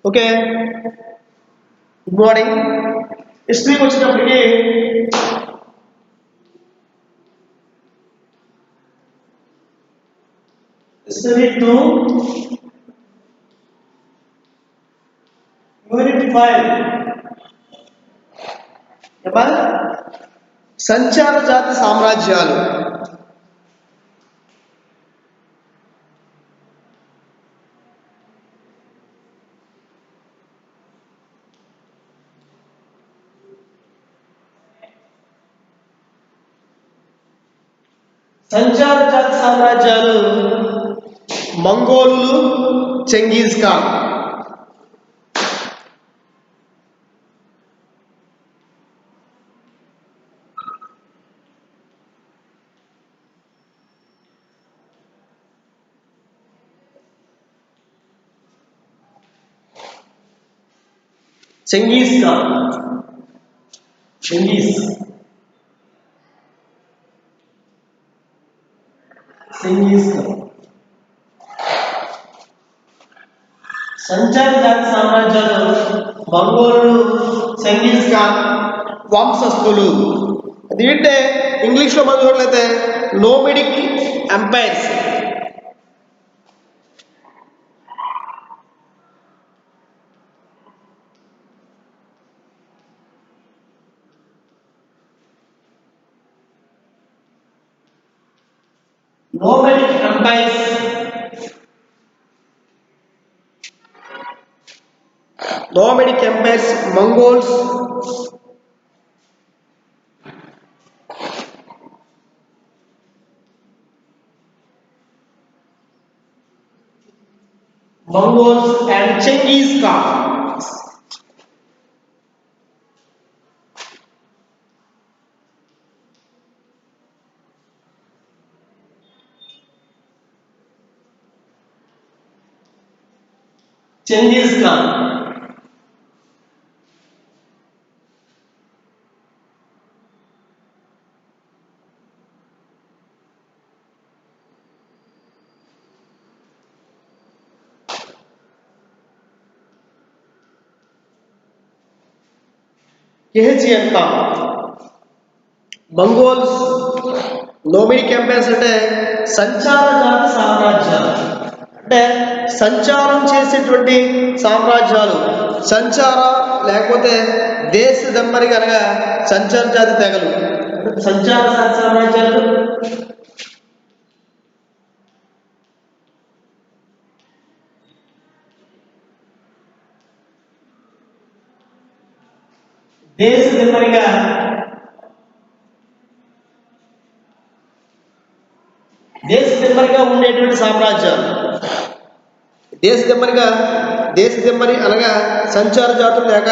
Okay, good morning. హిస్టరీకి వచ్చేటప్పటికి history 2 unit 5 చెప్పాలి. సంచార జాతి సామ్రాజ్యాలు. సంచార జాతి సామ్రాజ్యాలు మంగోలులు, చెంగీజ్ ఖాన్. చెంగీజ్ ఖాన్, చెంగీజ్ చెంగీజ్ ఖాన్. సంచార జాతి సామ్రాజ్యాలు మంగోలులు, చెంగీజ్ ఖాన్ వంశస్థులు. దీంటే ఇంగ్లీష్లో మనం చూడలేతే నోమిడిక్ empires. Nomadic empires, Mongols, and Genghis Khan. Genghis Khan. KGN Khan. Mongols, nomadic empires అంటే సంచార జాతి సామ్రాజ్యాలు, అంటే సంచారం చేసేటువంటి సామ్రాజ్యాలు. సంచార లేకపోతే దేశ దమ్మరి అనగా సంచార జాతి తెగలు. సంచార జాతి సామ్రాజ్యాలు దేశ దమ్మరిగా ఉండేటువంటి సామ్రాజ్యాలు. దేశ దెమ్మరి అనగా సంచార జాతులు లేక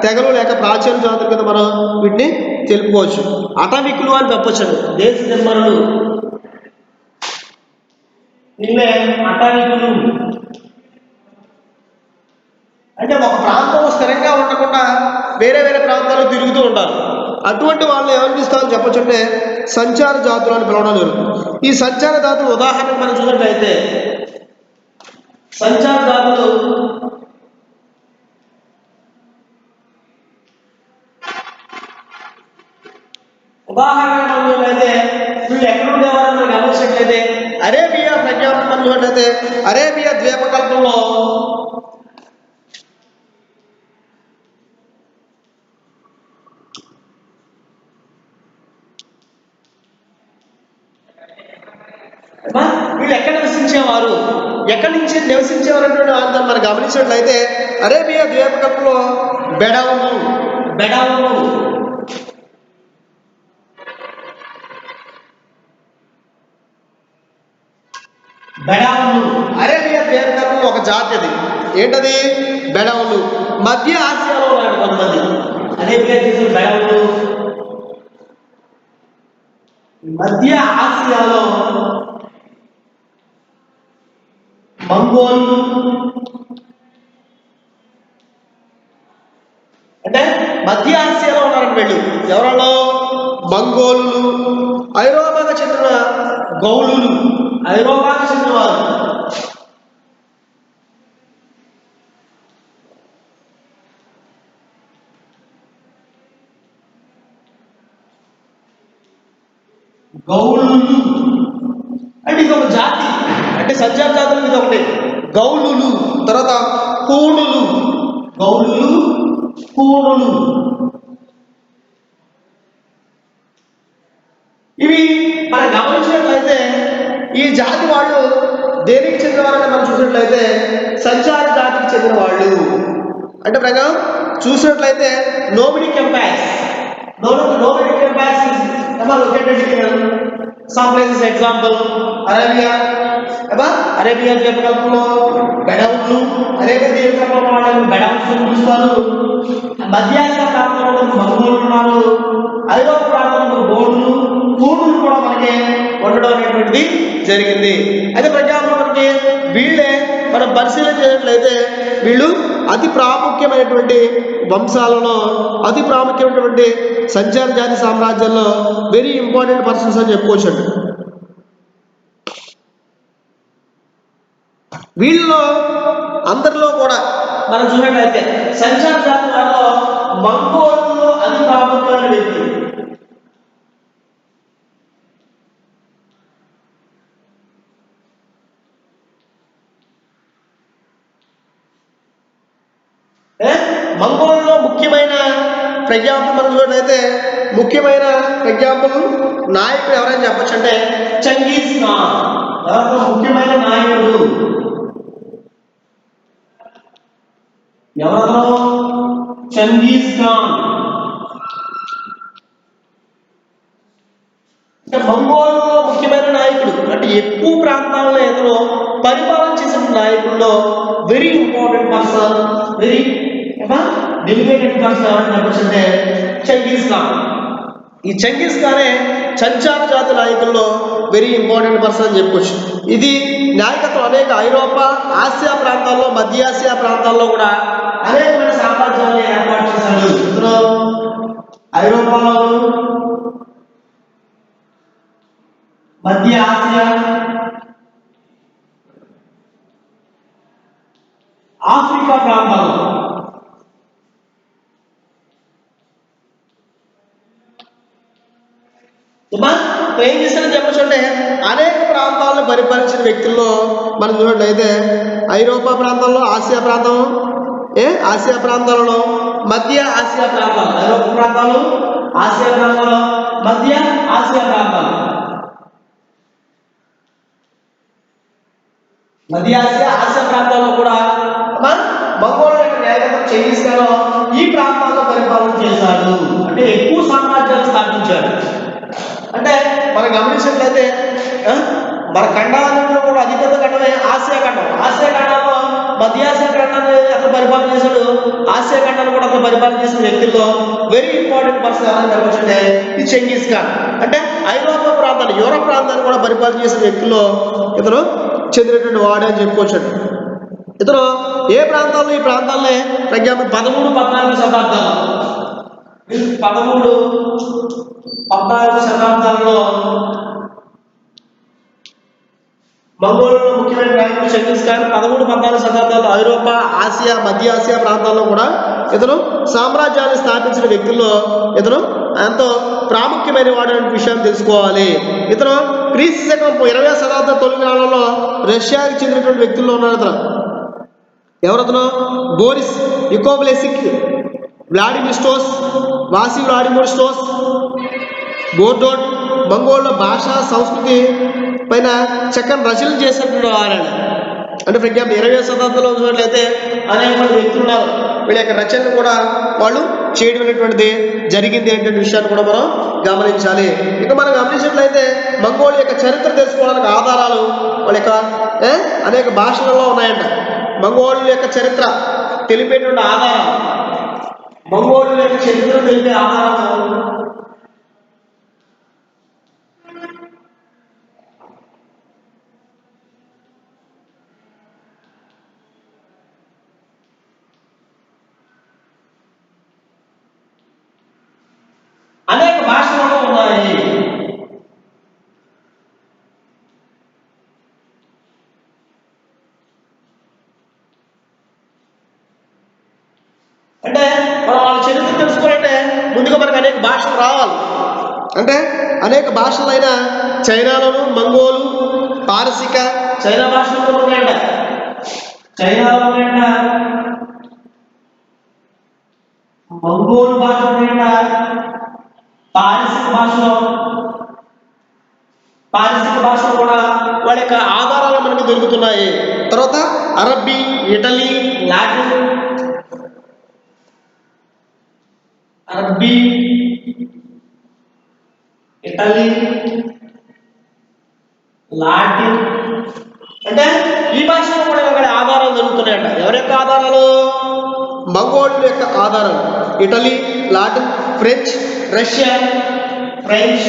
తెగలు లేక ప్రాచీన జాతుల కింద మనం వీటిని తెలుపుకోవచ్చు. అటవికులు అని చెప్పొచ్చు. దేశ దెమ్మరులు అటవికులు అంటే ఒక ప్రాంతంలో స్థిరంగా ఉండకుండా వేరే వేరే ప్రాంతాల్లో తిరుగుతూ ఉంటారు. అటువంటి వాళ్ళని ఏమనిపిస్తామని చెప్పొచ్చు అంటే సంచార జాతులు అని పిలవడం జరుగుతుంది. ఈ సంచార జాతులు ఉదాహరణకు మనం చూసినట్లయితే సంచార జాతులు వీళ్ళు ఎక్కడ ఉండేవారని మనం గమనించినట్లయితే అరేబియా ప్రజాపం మనం చూసినట్లయితే అరేబియా ద్వీపకల్పంలో వీళ్ళు ఎక్కడ నివసించేవారు, ఎక్కడి నుంచి నివసించేవారు అంటే మనం గమనించినట్లయితే అరేబియా ద్వీపకల్పంలో బెడౌలు అరేబియా ద్వీపకల్పంలో ఒక జాతి. అది ఏంటది? బెడౌలు. మధ్య ఆసియాలో ఉన్నారు కొంతమంది. అరేబియా దేశం బెడౌలు మధ్య ఆసియాలో, మంగోలు అంటే మధ్య ఆసియాలో ఉన్నారని వీళ్ళు. ఎవరో మంగోలు, ఐరోపాకు చెందిన గౌలులు, ఐరోపాకు చెందిన వారు. గౌలులు అంటే ఇది ఒక జాతి, అంటే సంచార జాతులు ఇది ఒకటి. గౌలులు, తర్వాత కూణులు, గౌలులు, కూణులు. ఇవి మనం గమనించినట్లయితే ఈ జాతి వాళ్ళు దేనికి చెందిన వాళ్ళని మనం చూసినట్లయితే సంచార జాతికి చెందిన వాళ్ళు. అంటే ప్రకారం చూసినట్లయితే nobody campus, nobody campus is located in some places. Example, Arabia, Arabia ద్వీపకల్పంలో బెడౌన్లు, అరేబియా ద్వీపకల్పంలో వాళ్ళని బెడౌన్స్ పిలుస్తారు. మధ్యాసియా ప్రాంతంలో మంగోళ్ళు ఉన్నారు, ఐరోపా ప్రాంతంలో బోర్డులు, కూడులు కూడా మనకి ఉండడం అనేటువంటిది జరిగింది. అయితే ప్రజాపంలో మనకి వీళ్ళే మనం పరిశీలన చేసినట్లయితే వీళ్ళు అతి ప్రాముఖ్యమైనటువంటి వంశాలలో అతి ప్రాముఖ్యమైనటువంటి సంచార జాతి సామ్రాజ్యంలో వెరీ ఇంపార్టెంట్ పర్సన్స్ అని చెప్పుకోవచ్చు. వీళ్ళలో అందరిలో కూడా మనం చూసినట్లయితే సంచార జాతి వాళ్ళలో మంగోల్లో అతి ప్రాముఖ్యమైన వ్యక్తి. మంగోల్లో ముఖ్యమైన ఎగ్జాంపుల్ మనం చూసినట్లయితే ముఖ్యమైన ఎగ్జాంపుల్ నాయకుడు ఎవరైనా చెప్పచ్చు అంటే చంగీజ్ ఖాన్. ఎవరితో ముఖ్యమైన నాయకుడు ఎవరితో? చంగీజ్ ఖాన్. అంటే మంగోల్లో ముఖ్యమైన నాయకుడు, అంటే ఎక్కువ ప్రాంతాల్లో ఏదో పరిపాలన చేసిన నాయకుల్లో very important person, very delegated person ఎవరైనా చెప్పచ్చు అంటే చంగీజ్ ఖాన్. ఈ చంగీజ్ ఖానే సంచార జాతి నాయకుల్లో వెరీ ఇంపార్టెంట్ పర్సన్ అని చెప్పుకోవచ్చు. ఇది నాయకత్వం అనేక ఐరోపా, ఆసియా ప్రాంతాల్లో, మధ్య ఆసియా ప్రాంతాల్లో కూడా అనేకమైన సామ్రాజ్యాలను ఏర్పాటు చేశాడు. ఇందులో ఐరోపాలో, మధ్య ఆసియా, ఆఫ్రికా ప్రాంతాల్లో ఏం చేస్తారని చెప్పచ్చు అంటే అనేక ప్రాంతాలను పరిపాలించిన వ్యక్తుల్లో మనం చూసినట్లయితే ఐరోపా ప్రాంతంలో, ఆసియా ప్రాంతం, ఆసియా ప్రాంతాలలో, మధ్య ఆసియా ప్రాంతాలు, ఐరోపా ప్రాంతాలు, ఆసియా ప్రాంతాలు, మధ్య ఆసియా ప్రాంతాలు, మధ్య ఆసియా, ఆసియా ప్రాంతాల్లో కూడా మంగోళ్ళ యొక్క నాయకత్వం చంగీజ్ ఖాన్ ఈ ప్రాంతాల్లో పరిపాలన చేశాడు. అంటే ఎక్కువ సామ్రాజ్యాలు స్థాపించాడు. అంటే మనం గమనించినట్లయితే మన ఖండాలలో కూడా అతిపెద్ద ఖండమే ఆసియా ఖండం. ఆసియా ఖండంలో మధ్య ఆసియా ఖండాన్ని అతను పరిపాలన చేశాడు. ఆసియా ఖండాన్ని కూడా అతను పరిపాలన చేసిన వ్యక్తుల్లో వెరీ ఇంపార్టెంట్ పర్సన్ ఎవరైనా చెప్పొచ్చంటే ఈ చంగీజ్ ఖాన్. అంటే ఐరోపా ప్రాంతాన్ని, యూరోప్ ప్రాంతాన్ని కూడా పరిపాలన చేసిన వ్యక్తుల్లో ఇతను చెందినటువంటి వాడే అని చెప్పుకోవచ్చు. ఇతను ఏ ప్రాంతాల్లో, ఈ ప్రాంతాలనే ఎగ్జాంపుల్ 13-14 శతాబ్దాలు, 13-14 శతాబ్దాల్లో మంగోల్లో ముఖ్యమైన నాయకుడు చంగీజ్ ఖాన్. 13-14 శతాబ్దాల్లో ఐరోపా, ఆసియా, మధ్య ఆసియా ప్రాంతాల్లో కూడా ఇతను సామ్రాజ్యాన్ని స్థాపించిన వ్యక్తుల్లో ఇతను ఎంతో ప్రాముఖ్యమైన వాడు అనే విషయాన్ని తెలుసుకోవాలి. ఇతను క్రీస్తు శకం 20వ శతాబ్దం తొలి కాలంలో రష్యాకి చెందినటువంటి వ్యక్తుల్లో ఉన్నారు. ఇతను ఎవరతను? బోరిస్ యుకోవ్లెసిక్, వ్లాడిమిస్టోస్, వాసి వ్లాడిమిస్టోస్, గోర్డోట్ మంగోళ్ళ భాష, సంస్కృతి పైన చక్కని రచనలు చేసినటువంటి వారాడు. అంటే ఫర్ ఎగ్జాంపుల్ 20వ శతాబ్దంలో చూసినట్లయితే అనేక మంది వ్యక్తులు ఉన్నారు, వీళ్ళ యొక్క రచనలు కూడా వాళ్ళు చేయడం అనేటువంటిది జరిగింది అనేటువంటి విషయాన్ని కూడా మనం గమనించాలి. ఇక మనం గమనించినట్లయితే మంగోళ్ళ యొక్క చరిత్ర తెలుసుకోవడానికి ఆధారాలు వాళ్ళ యొక్క అనేక భాషలలో ఉన్నాయంట. మంగోళ్ళ యొక్క చరిత్ర తెలిపేటువంటి ఆధారాలు, మంగోళ్ళ యొక్క చరిత్ర తెలిపే ఆధారాలు అనేక భాషలలో ఉన్నాయి. అంటే మనం వాళ్ళ చరిత్ర తెలుసుకోవాలంటే ముందుగా మనకు అనేక భాషలు రావాలి. అంటే అనేక భాషలైన చైనాలోను, మంగోలు, పారసిక, చైనా భాషలు కూడా ఉన్నాయంట. చైనాలో ఉన్నాయంట, మంగోలు భాష ఉన్నాయంట, పారసిక భాషలో కూడా వాళ్ళ యొక్క ఆధారాలు మనకు దొరుకుతున్నాయి. తర్వాత అరబ్బీ, ఇటలీ, లాటిన్, అరబ్బీ, ఇటలీ, లాటిన్, అంటే ఈ భాషలో కూడా ఒకటి ఆధారాలు దొరుకుతున్నాయంట. ఎవరి యొక్క ఆధారాలు? మంగోళ్ళ యొక్క ఆధారాలు. Italy, Latin, French, Russia, French,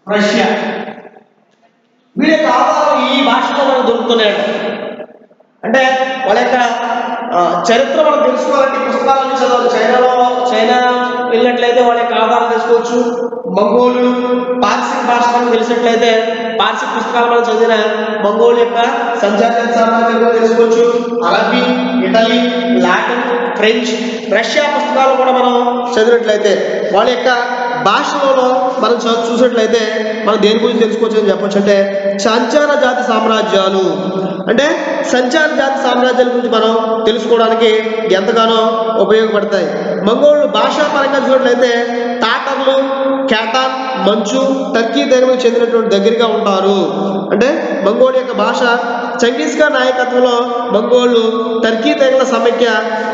Russia, వీళ్ళ యొక్క ఆధారాలు ఈ భాషలో మనకు దొరుకుతున్నాయంట. అంటే వాళ్ళ యొక్క చరిత్ర మనం తెలుసుకోవాలంటే పుస్తకాలను చదవాలి. చైనా వెళ్ళినట్లయితే వాళ్ళ యొక్క ఆధారాలు తెలుసుకోవచ్చు. మంగోలు, పార్సిక్ భాష మనకు తెలిసినట్లయితే పార్సిక్ పుస్తకాలు మనం చదివిన మంగోల్ యొక్క సంచార సామ్రాజ్యం తెలుసుకోవచ్చు. అరబ్బీ, ఇటలీ, లాటిన్, ఫ్రెంచ్, రష్యా పుస్తకాలు కూడా మనం చదివినట్లయితే వాళ్ళ యొక్క భాషలలో మనం చూసినట్లయితే మనం దేని గురించి తెలుసుకోవచ్చు అని చెప్పొచ్చు. అంటే సంచార జాతి సామ్రాజ్యాలు, అంటే సంచార జాతి సామ్రాజ్యాల గురించి మనం తెలుసుకోవడానికి ఎంతగానో ఉపయోగపడతాయి. మంగోళ్ళు భాషాపరంగా చూసినట్లయితే టాటర్లు, క్యాటాన్, మంచు, టర్కీ తెగలకు చెందినటువంటి దగ్గరగా ఉంటారు. అంటే మంగోల్ యొక్క భాష చంగీజ్ ఖాన్ నాయకత్వంలో మంగోళ్ళు టర్కీ తెగల సమైక్య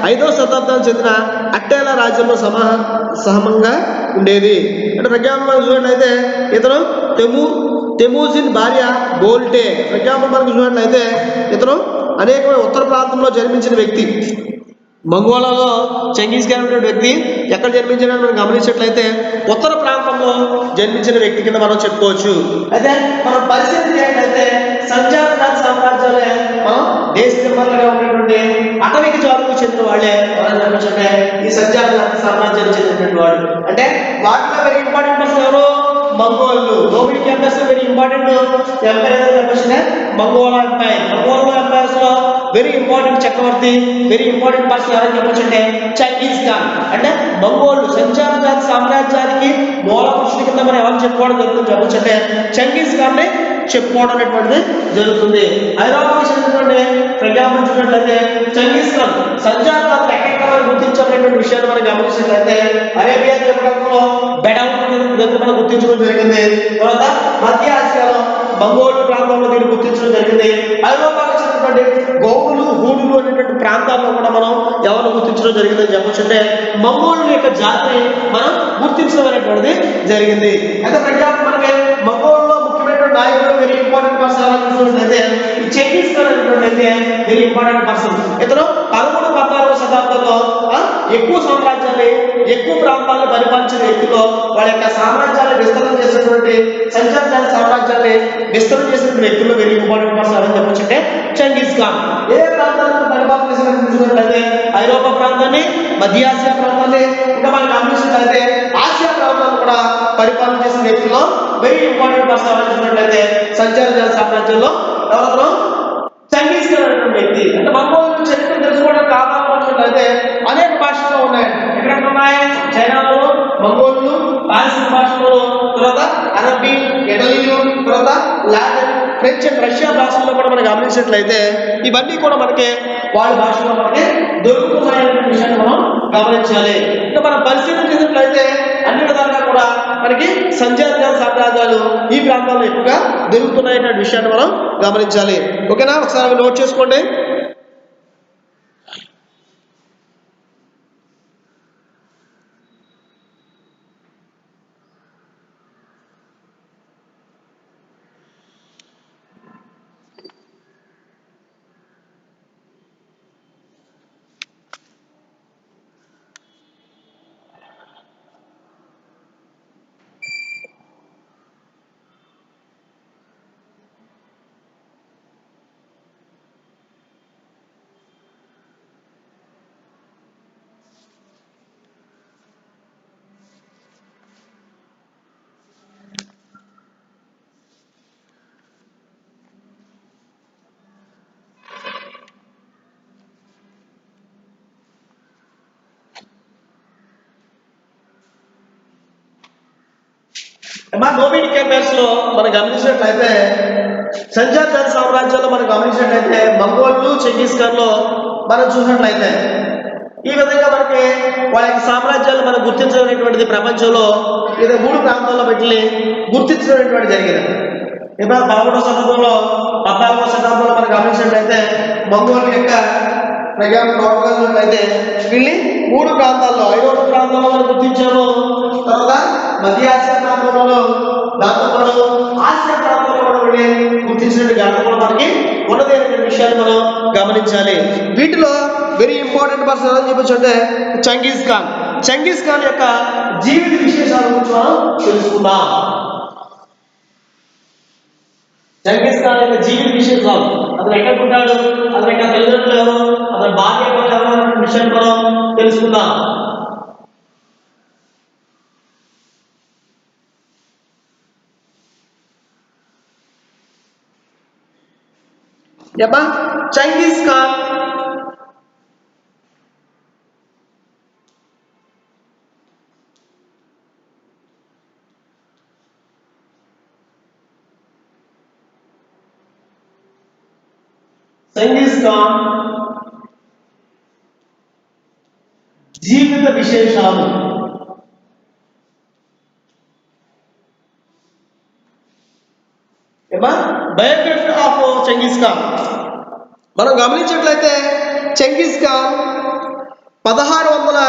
5వ శతాబ్దానికి చెందిన అట్టేలా రాజ్యంలో సమంగా ఉండేది. అంటే ప్రజ్ఞాపనం చూసినట్లయితే ఇతను తెమూజిన్ భార్య బోల్టే. ప్రజ్ఞాపనం మనకు చూసినట్లయితే ఇతను అనేకమైన ఉత్తర ప్రాంతంలో జన్మించిన వ్యక్తి. మంగోలలో చంగీజ్ ఖాన్ అనే వ్యక్తి ఎక్కడ జన్మించాడని మనం గమనించినట్లయితే ఉత్తర ప్రాంతంలో జన్మించిన వ్యక్తి కింద మనం చెప్పుకోవచ్చు. అయితే మనం పరిశీలించినట్లయితే సంచార జాతి సామ్రాజ్యాలే మనం దేశ నిర్మాణంగా ఉన్నటువంటి అటవిక జాతులకు చెందిన వాళ్ళే ఎవరైనా చెప్పొచ్చంటే ఈ సంచార జాతి సామ్రాజ్యాలకు చెందినటువంటి వాళ్ళు. అంటే వాటిలో వెరీ ఇంపార్టెంట్ పర్సన్ ఎవరు? మంగోళ్ళు. నోబిడిక్ ఎంపైర్స్ వెరీ ఇంపార్టెంట్ ఎంపైర్ ఏదో చెప్పొచ్చునే మంగోలా ఎంపైర్. మంగోలా ఎంపైర్స్ లో వెరీ ఇంపార్టెంట్ చక్రవర్తి, వెరీ ఇంపార్టెంట్ పర్సన్ ఎవరైనా చెప్పొచ్చంటే చంగీజ్ ఖాన్. అంటే మంగోళ్ళు సంచార జాతి సామ్రాజ్యానికి మూల పురుషుడి కింద మనం ఎవరు చెప్పుకోవడం జరుగుతుంది చెప్పొచ్చంటే చంగీజ్ ఖాన్ ని చెప్పుకోవడం అనేటువంటిది జరుగుతుంది. ఐరోపాకి చెందినటువంటి ప్రజాపం చూసినట్లయితే చంగీజ్ ఖాన్ సంచార జాతులు ఎక్కడెక్కడ గుర్తించాలనేటువంటి విషయాన్ని మనం గమనించినట్లయితే అరేబియా ద్వీపకల్పంలో బెడౌన్ దగ్గర మనం గుర్తించడం జరిగింది. తర్వాత మధ్య ఆసియాలో మంగోల్ ప్రాంతంలో దీన్ని గుర్తించడం జరిగింది. ఐరోపాకి చెందినటువంటి గౌడులు, హూడులు అనేటువంటి ప్రాంతాల్లో కూడా మనం ఎవరు గుర్తించడం జరిగిందని చెప్పొచ్చు. అంటే మంగోళ్ళ యొక్క జాతిని మనం గుర్తించడం అనేటువంటిది జరిగింది. అయితే ప్రజాపం మనకి మంగోల్లో ముఖ్యమైనటువంటి నాయకుడు వెరీ ఇంపార్టెంట్ పర్సన్ చూసినట్లయితే చంగీజ్ ఖాన్ అనేటువంటి వెరీ ఇంపార్టెంట్ పర్సన్. ఇతను 13-14వ శతాబ్దంలో ఎక్కువ సామ్రాజ్యాన్ని, ఎక్కువ ప్రాంతాలను పరిపాలించిన వ్యక్తులు వాళ్ళ యొక్క సామ్రాజ్యాన్ని విస్తరణ చేసినటువంటి సంచార జాతి సామ్రాజ్యాన్ని విస్తరణ చేసినటువంటి వ్యక్తుల్లో వెరీ ఇంపార్టెంట్ పర్సన్ అని చెప్పొచ్చు. అంటే చంగీజ్ ఖాన్ ఏ ప్రాంతాలను పరిపాలన చేసినట్లయితే ఐరోపా ప్రాంతాన్ని, మధ్య ఆసియా ప్రాంతాన్ని, ఇంకా మనం గమనించినట్లయితే ఆసియా ప్రాంతాలను కూడా పరిపాలన చేసిన వ్యక్తుల్లో వెరీ ఇంపార్టెంట్ పర్సన్ చూసినట్లయితే సంచార జాతి సామ్రాజ్యంలో ఎవరు? చంగీజ్ ఖాన్ అనేటువంటి వ్యక్తి. అంటే మంగోల్ చరిత్ర తెలుసుకోవడానికి ఆధారపడినట్లయితే అనేక భాషల్లో ఉన్నాయి. ఎక్కడెక్కడ ఉన్నాయి? చైనాలో, మంగోళ్ళు, పారసిక్ భాషలో, తర్వాత అరబ్బీ, ఇటలీలు, తర్వాత లాటిన్, ఫ్రెంచ్ అండ్ రష్యా భాషల్లో కూడా మనం గమనించినట్లయితే ఇవన్నీ కూడా మనకి వాళ్ళ భాషలో మనకి దొరుకుతున్నాయనే విషయాన్ని మనం గమనించాలి. ఇంకా మనం పరిశీలన చేసినట్లయితే అన్ని విధాలుగా కూడా మనకి సంచార జాతి సామ్రాజ్యాలు ఈ ప్రాంతాల్లో ఎక్కువగా దొరుకుతున్నాయనే విషయాన్ని మనం గమనించాలి. ఓకేనా? ఒకసారి నోట్ చేసుకోండి. నోబిడిక్ ఎంపైర్స్ లో మనం గమనించినట్లయితే సంజార్ జాతి సామ్రాజ్యంలో మనం గమనించినట్లయితే మంగోళ్ళు, చెంగిస్ ఖాన్ లో మనం చూసినట్లయితే ఈ విధంగా మనకి వాళ్ళ యొక్క సామ్రాజ్యాలు మనం గుర్తించబడినటువంటిది ప్రపంచంలో ఇది 3 ప్రాంతాల్లో వీటిని గుర్తించబడినటువంటి జరిగింది. ఇప్పుడు 11వ శతాబ్దంలో 14వ శతాబ్దంలో మనం గమనించినట్లయితే మంగోల్ యొక్క ప్రజాప్రవర్తనట్లయితే వీళ్ళని 3 ప్రాంతాల్లో, ఐరోపా ప్రాంతంలో మనం గుర్తించాము, తర్వాత మధ్య ఆసియా ప్రాంతంలో, దాంతోపాటు ఆసియా ప్రాంతంలో కూడా గుర్తించిన ఘనత కూడా మనకి ఉన్నది అనే విషయాన్ని మనం గమనించాలి. వీటిలో వెరీ ఇంపార్టెంట్ పర్సన్ అని చెప్పొచ్చు అంటే చెంగిస్ ఖాన్. చెంగిస్ ఖాన్ యొక్క జీవిత విశేషాల గురించి మనం తెలుసుకుందాం. చెంగిస్ ఖాన్ యొక్క జీవిత విశేషాలు, అతను ఎక్కడ పుట్టాడు, అతని యొక్క తల్లిదండ్రులు ఎవరు, అతని భార్య ఎవరు అనే విషయాన్ని మనం తెలుసుకుందాం. చెంగిస్ ఖాన్ జీవిత విశేషాలు. బయోగ్రఫీ ఆఫ్ చెంగిస్ ఖాన్ మనం గమనించినట్లయితే చెంగిస్ ఖాన్ 1600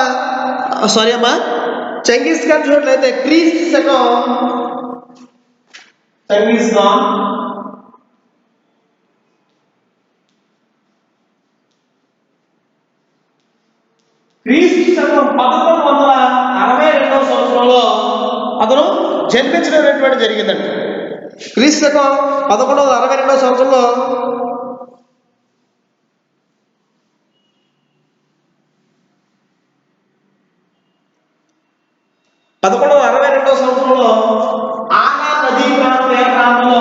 చెంగిస్ ఖాన్ చూసినట్లయితే క్రీస్తు శకం చెంగిస్ ఖాన్ క్రీస్తు శకం 1162వ సంవత్సరంలో అతను జన్మించడం జరిగిందండి. క్రీస్తు శకం 1162వ సంవత్సరంలో 1162వ సంవత్సరంలో ఆనా నదీ ప్రాంతంలో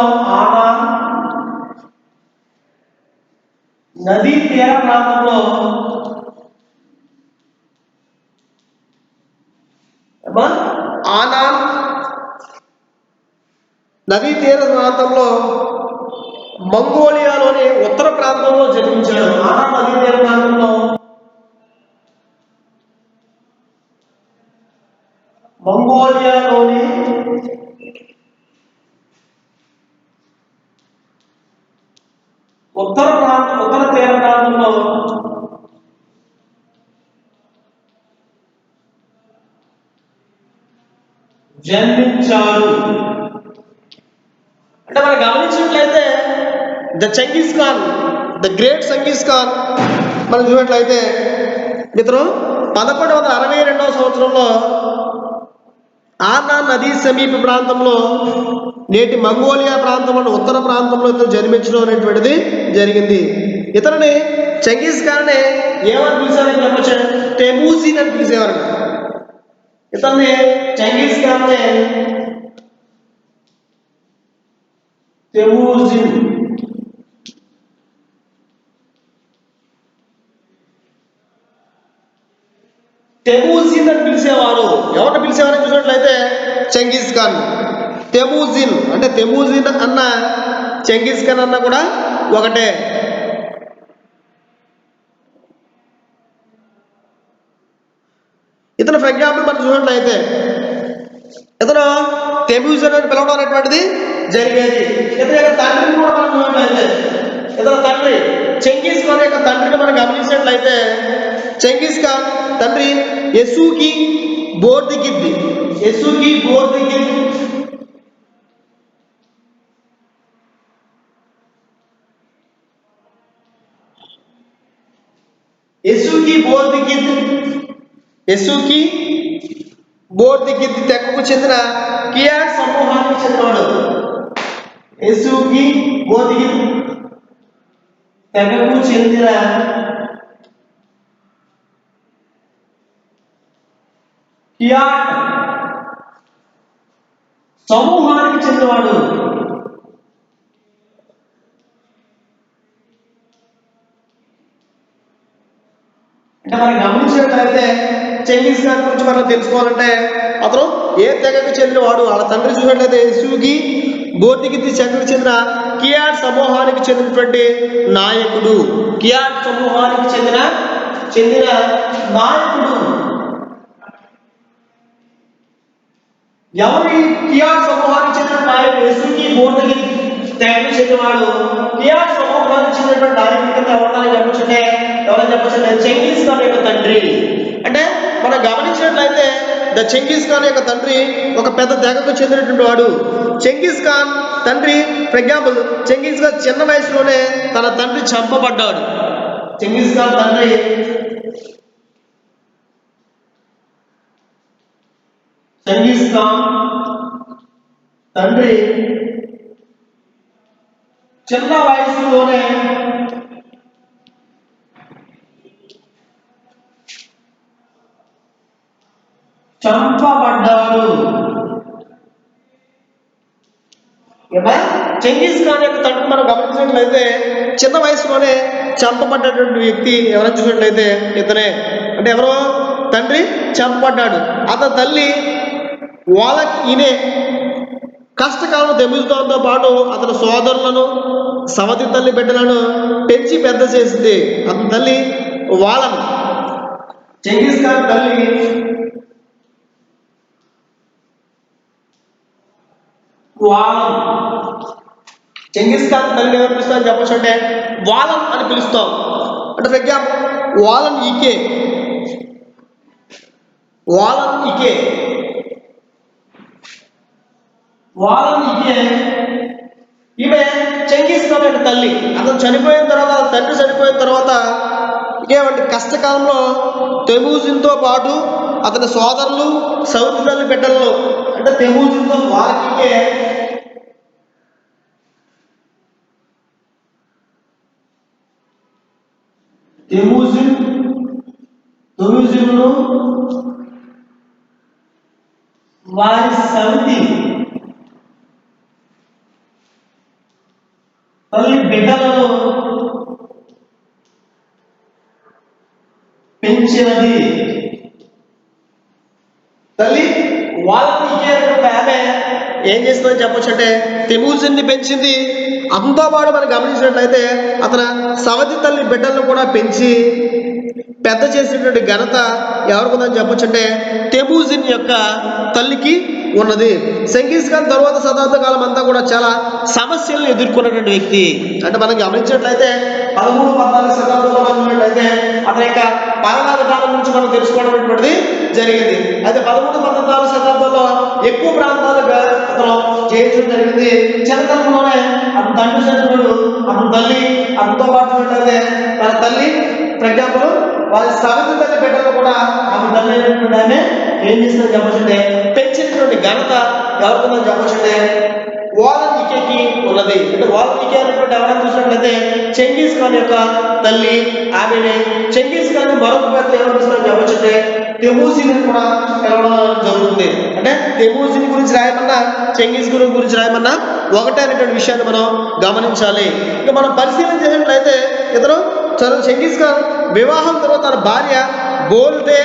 నదీ తీర ప్రాంతంలో ఆనా నదీ తీర ప్రాంతంలో మంగోలియాలోని ఉత్తర ప్రాంతంలో జన్మించాడు. ఆనా నదీ తీర ప్రాంతంలో మంగోలియాలోని ఉత్తర తీర ప్రాంతంలో జన్మించాడు. అంటే మనం గమనించినట్లయితే the Genghis Khan, the great Genghis Khan మనం చూసినట్లయితే ఇతను 1162వ సంవత్సరంలో ఆనా నదీ సమీప ప్రాంతంలో నేటి మంగోలియా ప్రాంతంలో ఉత్తర ప్రాంతంలో ఇతను జన్మించడం అనేటువంటిది జరిగింది. ఇతరుని చెంగిస్ ఖాన్ ఏమని పిలిచారని చెప్పచ్చు, టెమూజిన్ అని పిలిచేవారు. ఇతన్ని చెంగిస్ ఖాన్ టెమూజిన్ అని పిలిచేవారు. ఎవరిని పిలిచేవారని చూసినట్లయితే చెంగిస్ ఖాన్. టెమూజిన్ అంటే టెమూజిన్ అన్న చెంగిస్ ఖాన్ అన్న కూడా ఒకటే. ఇతను ఫర్ ఎగ్జాంపుల్ మనం చూసినట్లయితే ఇతను టెమూజిన్ అని పిలవడం అనేటువంటిది జరిగేది. ఇతని యొక్క తండ్రిని కూడా మనం చూసినట్లయితే ఇతని తండ్రి చెంగిస్ ఖాన్ యొక్క తండ్రిని మనం గమనించినట్లయితే చెంగిస్ ఖాన్ తండ్రి యసుకి బోర్దిగిద్. బోర్దిగిద్ తెగకు చెందిన కియాట్ సమూహానికి చెందినవాడు. బోర్దిగిద్ తెగకు చెందిన కియాట్ సమూహానికి చెందినవాడు. అంటే మనం గమనించినట్లయితే చెంగిస్ ఖాన్ గురించి మనం తెలుసుకోవాలంటే అతను ఏ తెగకు చెందిన వాడు? వాళ్ళ తండ్రి చూసినట్లయితే ఎస్యూగి బోర్తిగిత్తి తెగకు చెందిన కియాట్ సమూహానికి చెందినటువంటి నాయకుడు. కియాట్ సమూహానికి చెందిన నాయకుడు. ఎవరు ఈ కియాట్ సమూహానికి చెందిన నాయకుడు? ఎస్యూగి బోర్తిగిత్తి తెగకు చెందినవాడు. కియాట్ సమూహానికి చెందినటువంటి నాయకుడి కింద ఎవరైనా చెప్పొచ్చంటే చెంగిస్ ఖాన్ యొక్క తండ్రి. అంటే మనం గమనించినట్లయితే చెంగిస్ ఖాన్ యొక్క తండ్రి ఒక పెద్ద తెగకు చెందినటువంటి వాడు. చెంగిస్ ఖాన్ తండ్రి, ఫర్ ఎగ్జాంపుల్, చెంగిస్ ఖాన్ చిన్న వయసులోనే తన తండ్రి చంపబడ్డాడు. చెంగిస్ ఖాన్ తండ్రి చిన్న వయసులోనే చంపబడ్డాడు. చెంగిస్ ఖాన్ యొక్క తండ్రి మనం గమనించినట్లయితే చిన్న వయసులోనే చంపబడ్డటువంటి వ్యక్తి ఎవరైనా చూసినట్లయితే ఇతనే. అంటే ఎవరో తండ్రి చంపబడ్డాడు. అతని తల్లి ఈయనే కష్టకాలం తెముజుతో పాటు అతని సోదరులను, సవతి తల్లి బిడ్డలను పెంచి పెద్ద చేసింది. అతని తల్లి వాళ్ళను. చెంగిస్ ఖాన్ తల్లి చెంగిస్ ఖాన్ తల్లి ఏమని పిలుస్తాం చెప్పచ్చు అంటే వాలన్ అని పిలుస్తాం. అంటే ఫర్ ఎగ్జాంపుల్ వాలన్ ఈకే ఈమె చెంగిస్ ఖాన్ యొక్క తల్లి. అతను చనిపోయిన తర్వాత, తండ్రి చనిపోయిన తర్వాత ఇకేమంటే కష్టకాలంలో తెమూజిన్తో పాటు అతని సోదరులు, సౌతి తల్లి బిడ్డలను, అంటే తెమూజిన్తో వారికి తెమూజిన్ను వారి సమితి తల్లి బిడ్డలను పెంచినది. తల్లి వాళ్ళకి ఆమె ఏం చేస్తుందని చెప్పొచ్చు అంటే తెమూజిన్ని పెంచింది. అంతా పాటు మనం గమనించినట్లయితే అతను సవతి తల్లి బిడ్డలను కూడా పెంచి పెద్ద చేసినటువంటి ఘనత ఎవరికి ఉందని చెప్పొచ్చు అంటే తెమూజిన్ యొక్క తల్లికి ఉన్నది. చెంగిస్ ఖాన్ తరువాత శతాబ్ద కాలం అంతా కూడా చాలా సమస్యలను ఎదుర్కొన్నటువంటి వ్యక్తి. అంటే మనం గమనించినట్లయితే 13-14 శతాబ్దంలో ఉన్నట్లయితే అతని యొక్క పాలనా విధానం నుంచి మనం తెలుసుకోవడం జరిగింది. అయితే 13-14 శతాబ్దంలో ఎక్కువ ప్రాంతాలుగా అతను జయించడం జరిగింది. చిన్నతనంలోనే అతని తండ్రి చనిపోయాడు. అతని తల్లి అతనితో పాటు తన తల్లి ఫర్ ఎగ్జాంపుల్ వాళ్ళ సవతి తల్లి బిడ్డలు కూడా ఆమె తల్లి అయినటువంటి ఆమె ఏం చేసిందని చెప్పొచ్చంటే పెంచినటువంటి ఘనత ఎవరికిందని చెప్పొచ్చంటే వాలన్ ఈకేకి ఉన్నది. అంటే వాలన్ ఈకే అనేటువంటి ఎవరైనా చూసినట్లయితే చెంగిస్ ఖాన్ యొక్క తల్లి. ఆమెనే చెంగిస్ ఖాన్ మరొక పెద్ద ఏమనిపిస్తుందని చెప్పొచ్చంటే తెమూజిన్ కూడా పిలవడం జరుగుతుంది. అంటే తెమూజిన్ గురించి రాయమన్నా, చెంగిస్ ఖాన్ గురించి రాయమన్నా ఒకటే అనేటువంటి విషయాన్ని మనం గమనించాలి. ఇక మనం పరిశీలన చేసినట్లయితే ఇతను చెంగిస్ ఖాన్ వివాహం తర్వాత తన భార్య బోల్టే,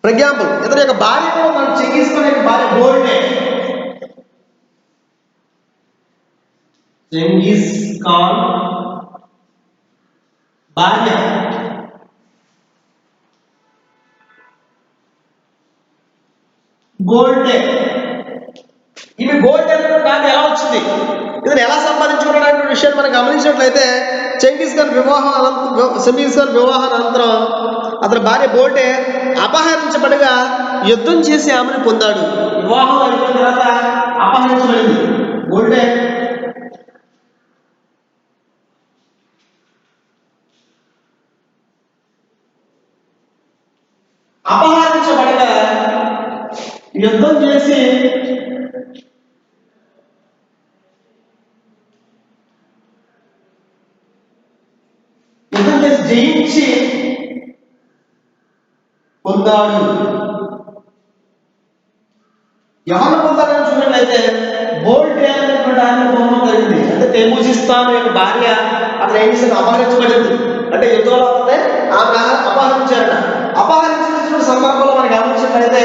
ఫర్ ఎగ్జాంపుల్ ఇతని యొక్క భార్య కూడా మన చెంగిస్ ఖాన్ యొక్క భార్య బోల్టే. చెంగిస్ ఖాన్ భార్య గోల్డే. ఈమె గోల్డే అనేటువంటి ఆమె ఎలా వచ్చింది, ఇతను ఎలా సంపాదించుకున్నాడు అనే విషయాన్ని మనం గమనించినట్లయితే చెంగిస్ ఖాన్ వివాహానంతరం అతని భార్య బోల్టే అపహరించబడిగా యుద్ధం చేసి ఆమెను పొందాడు. వివాహం అయిపోయిన తర్వాత అపహరించబడింది బోల్టే. అపహరించబడగా యుద్ధం చేసి జయించి పొందాడు. ఎవరు పొందాలని చూసినట్లయితే బోల్టే అనేటువంటి ఆయన పొందడం జరిగింది. అంటే తెమూజిస్తాన్ యొక్క భార్య అతను ఏం చేసింది, అపహరించబడింది. అంటే యుద్ధంలో ఆమె అపహరించారట. అపహరించిన చేసిన సందర్భంలో మనం గమనించినట్లయితే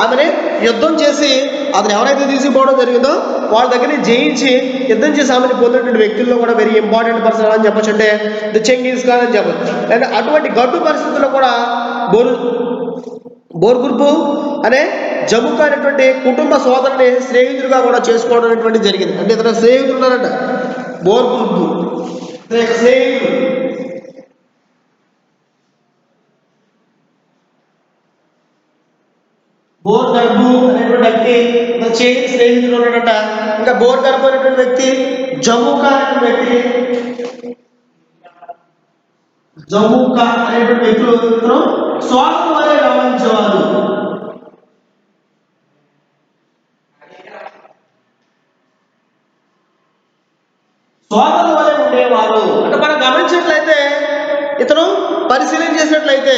ఆమెని యుద్ధం చేసి అతను ఎవరైతే తీసుకుపోవడం జరిగిందో వాళ్ళ దగ్గర జయించి యుద్ధం చేసి ఆమెను పొందినటువంటి వ్యక్తుల్లో కూడా వెరీ ఇంపార్టెంట్ పర్సన్ అని చెప్పొచ్చు, అంటే ది చెంగీజ్ ఖాన్ అని చెప్పచ్చు. అండ్ అటువంటి గడ్డు పరిస్థితుల్లో కూడా బోర్గుర్బు అనే జముకా అనేటువంటి కుటుంబ సోదరుని స్నేహితుడిగా కూడా చేసుకోవడం అనేటువంటి జరిగింది. అంటే ఇతర స్నేహితులు ఉన్నారంట, బోర్గుర్బు స్నేహితుడు. బోర్గర్బు అనేటువంటి వ్యక్తి స్నేహితుడు ఉన్నాడట. ఇంకా బోర్గర్బు అనేటువంటి వ్యక్తి, జముకా అనేటువంటి వ్యక్తి, జముకా అనేటువంటి వ్యక్తులు సోదరుల వలె వ్యవహరించేవారు. సోదరుల వలె ఉండేవారు అంటే మనం గమనించినట్లయితే ఇతను పరిశీలన చేసినట్లయితే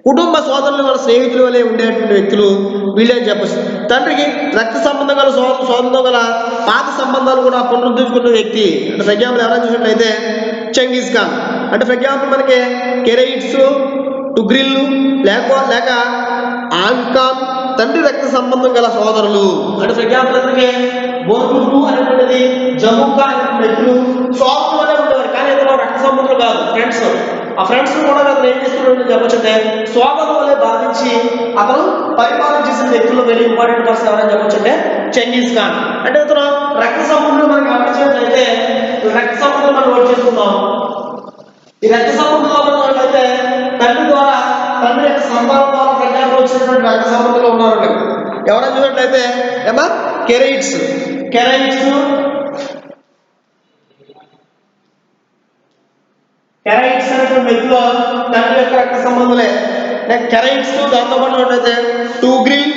కుటుంబ సోదరులు వాళ్ళ స్నేహితుల వలె ఉండేటువంటి వ్యక్తులు వీళ్ళే అని చెప్పచ్చు. తండ్రికి రక్త సంబంధం గల సోదరుతో గల పాత సంబంధాలు కూడా పునరుద్ధరించుకున్న వ్యక్తి. అంటే ఫర్ ఎగ్జాంపుల్ ఎవరైనా చూసినట్లయితే చెంగీజ్ ఖాన్, అంటే ఫర్ ఎగ్జాంపుల్ మనకి కెరైట్స్, టుగ్రిల్ లేక ఆంగ్ ఖాన్ తండ్రి రక్త సంబంధం గల సోదరులు. అంటే ఫర్ ఎగ్జాంపుల్ అందుకే బోర్గుర్బు అనేటువంటిది, జముకా అనేటువంటి వ్యక్తులు సోదరులు వలె ఉండేవారు, కానీ ఇతను రక్త సంబంధులు కాదు, ఫ్రెండ్స్. ఆ ఫ్రెండ్స్ కూడా అతను ఏం చేస్తున్నాడు చెప్పొచ్చు అంటే సోదరుల వలె భావించి అతను పరిపాలన చేసిన వ్యక్తుల్లో వెరీ ఇంపార్టెంట్ పర్సన్ ఎవరైనా చెప్పొచ్చు అంటే చెంగీజ్ ఖాన్. అంటే ఇతను రక్త సంబంధులు మనం గమనించినట్లయితే రక్త సంబంధం మనం నోట్ చేసుకుందాం. ఈ రక్త సంబంధంలో ఉన్నట్లయితే తండ్రి యొక్క సంతానం ద్వారా ప్రజలకు వచ్చినటువంటి రక్త సంబంధంలో ఉన్నారు. ఎవరైనా చూసినట్లయితే ఏమా కెరైట్స్ అనేటువంటి వ్యక్తిలో తండ్రి యొక్క రక్త సంబంధులే. కెరైట్స్ దాంతో పాటు ఉన్నట్లయితే టుగ్రిల్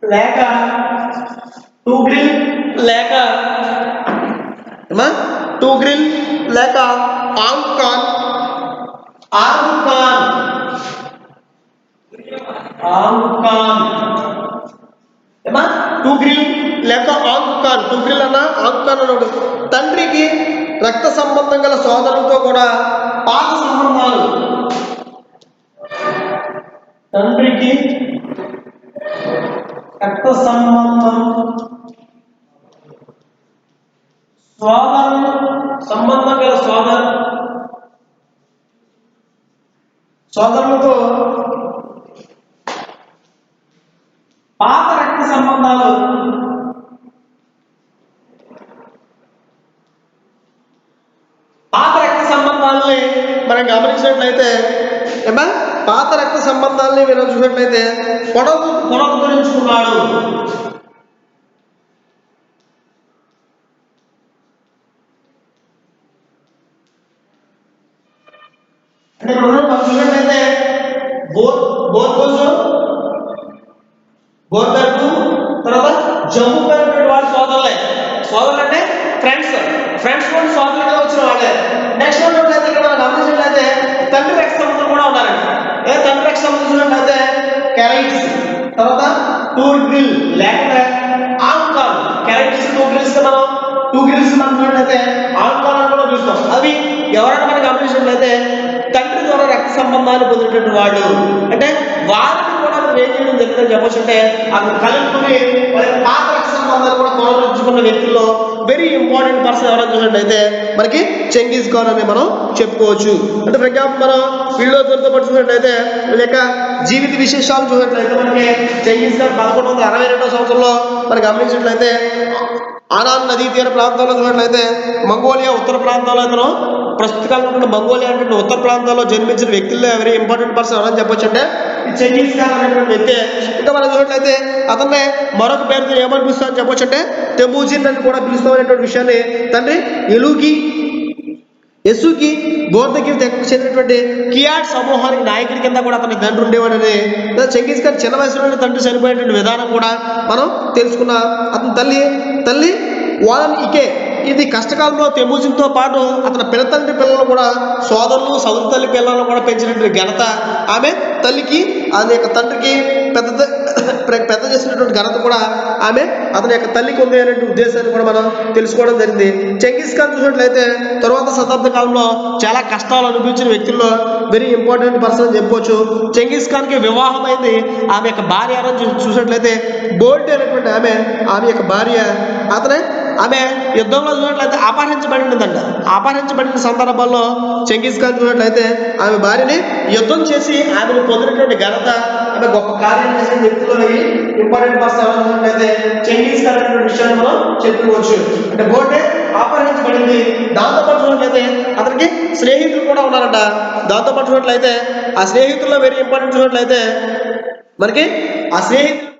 లేక ఆంగ్ ఖాన్ టుగ్రిల్ లేక ఆంగ్ ఖాన్. టుగ్రిల్ అన్న ఆంగ్ ఖాన్ అన్నాడు. తండ్రికి రక్త సంబంధం గల సోదరులతో కూడా పాత సంబంధాలు, తండ్రికి రక్త సంబంధం గల సోదరులతో పాత రక్త సంబంధాలు, మనం గమనించినట్లయితే పాత రక్త సంబంధాలని మీరు చూసినట్లయితే పునరుద్ధరించుకున్నాడు. అంటే చూసినట్లయితే బోర్గర్బు తర్వాత జముకా అనేటువంటి వాడు సోదరులు అంటే ఫ్రెండ్స్ కూడా సోదరులుగా వచ్చిన వాళ్ళే. నెక్స్ట్ ఉన్నట్లయితే ఇక్కడ మనం గమనించినట్లయితే తండ్రి రక్త సంబంధం కూడా ఉన్నారండి. తండ్రి రక్త సంబంధం చూసినట్లయితే కెరైట్స్, తర్వాత టుగ్రిల్ లేకపోతే ఆంగ్ ఖాన్. కెరైట్స్ మనం చూసినట్లయితే ఆంగ్ ఖాన్ అని కూడా చూస్తాం. అవి ఎవరైనా మనం గమనించినట్లయితే తండ్రి ద్వారా రక్త సంబంధాన్ని పొందినటువంటి వాడు. అంటే వారిని కూడా ఏం చేయడం జరిగిందని చెప్పొచ్చు అంటే అతను కలుపుకుని వాళ్ళ పాత రక్త సంబంధాలు కూడా పునరుద్ధరించుకున్న వ్యక్తుల్లో వెరీ ఇంపార్టెంట్ పర్సన్ ఎవరైనా చూసినట్లయితే మనకి చెంగీజ్ ఖాన్ అని మనం చెప్పుకోవచ్చు. అంటే ఫర్ ఎగ్జాంపుల్ మనం వీళ్ళతో చూసినట్లయితే వీళ్ళ యొక్క జీవిత విశేషాలు చూసినట్లయితే మనకి చెంగీజ్ ఖాన్ 1162 సంవత్సరంలో మనం గమనించినట్లయితే ఆనాన్ నదీ తీర ప్రాంతాల్లో చూసినట్లయితే మంగోలియా ఉత్తర ప్రాంతాల్లో అతను ప్రస్తుత కాలంలో మంగోలియా అంటే ఉత్తర ప్రాంతాల్లో జన్మించిన వ్యక్తుల్లో వెరీ ఇంపార్టెంట్ పర్సన్ ఎవరని చెప్పొచ్చు అంటే చెంగీజ్ ఖాన్ అనేటువంటి వ్యక్తి. ఇంకా మనం చూసినట్లయితే అతన్నే మరొక పేరుతో ఏమని పిలుస్తామని చెప్పొచ్చు అంటే తెమూజిన్ అని కూడా పిలుస్తామనేటువంటి విషయాన్ని తండ్రి యసుకి బౌద్ధకి చెందినటువంటి కియాట్ సమూహానికి నాయకుడి కింద కూడా అతని తండ్రి ఉండేవాడని. చెంగీజ్ ఖాన్ చిన్న వయసులోనే తండ్రి చనిపోయేటువంటి విధానం కూడా మనం తెలుసుకున్నాం. అతని తల్లి వాలన్ ఇకే ఇది కష్టకాలంలో తెమూజిన్తో పాటు అతని పిల్లతండ్రి పిల్లలు కూడా సోదరులు సౌదరి తల్లి పిల్లలను కూడా పెంచినటువంటి ఘనత ఆమె తల్లికి, ఆమె యొక్క తండ్రికి పెద్ద పెద్ద చేసినటువంటి ఘనత కూడా ఆమె అతని యొక్క తల్లికి ఉంది అనే ఉద్దేశాన్ని కూడా మనం తెలుసుకోవడం జరిగింది. చెంగిస్ ఖాన్ చూసినట్లయితే తరువాత శతాబ్ద కాలంలో చాలా కష్టాలు అనుభవించిన వ్యక్తుల్లో వెరీ ఇంపార్టెంట్ పర్సన్ అని చెప్పుకోవచ్చు. చెంగిస్ ఖాన్కి వివాహం అయింది. ఆమె యొక్క భార్య అని చూసినట్లయితే బోల్ట్ అనేటువంటి ఆమె యొక్క భార్య. ఆమె యుద్ధంలో చూసినట్లయితే అపహరించబడిందంట. అపహరించబడిన సందర్భాల్లో చెంగిస్ ఖాన్ చూసినట్లయితే ఆమె భార్యని యుద్ధం చేసి ఆమెను పొందినటువంటి ఘనత, ఆమె గొప్ప కార్యం చేసిన వ్యక్తుల్లో ఇంపార్టెంట్ పర్సన్ చూసినట్లయితే చెంగిస్ ఖాన్ అనేటువంటి విషయాన్ని మనం చెప్పుకోవచ్చు. అంటే బోటే అపహరించబడింది. దాంతోపాటు చూసినట్లయితే అతనికి స్నేహితులు కూడా ఉన్నారంట. దాంతోపాటు చూసినట్లయితే ఆ స్నేహితుల్లో వెరీ ఇంపార్టెంట్ చూసినట్లయితే మనకి ఆ స్నేహితులు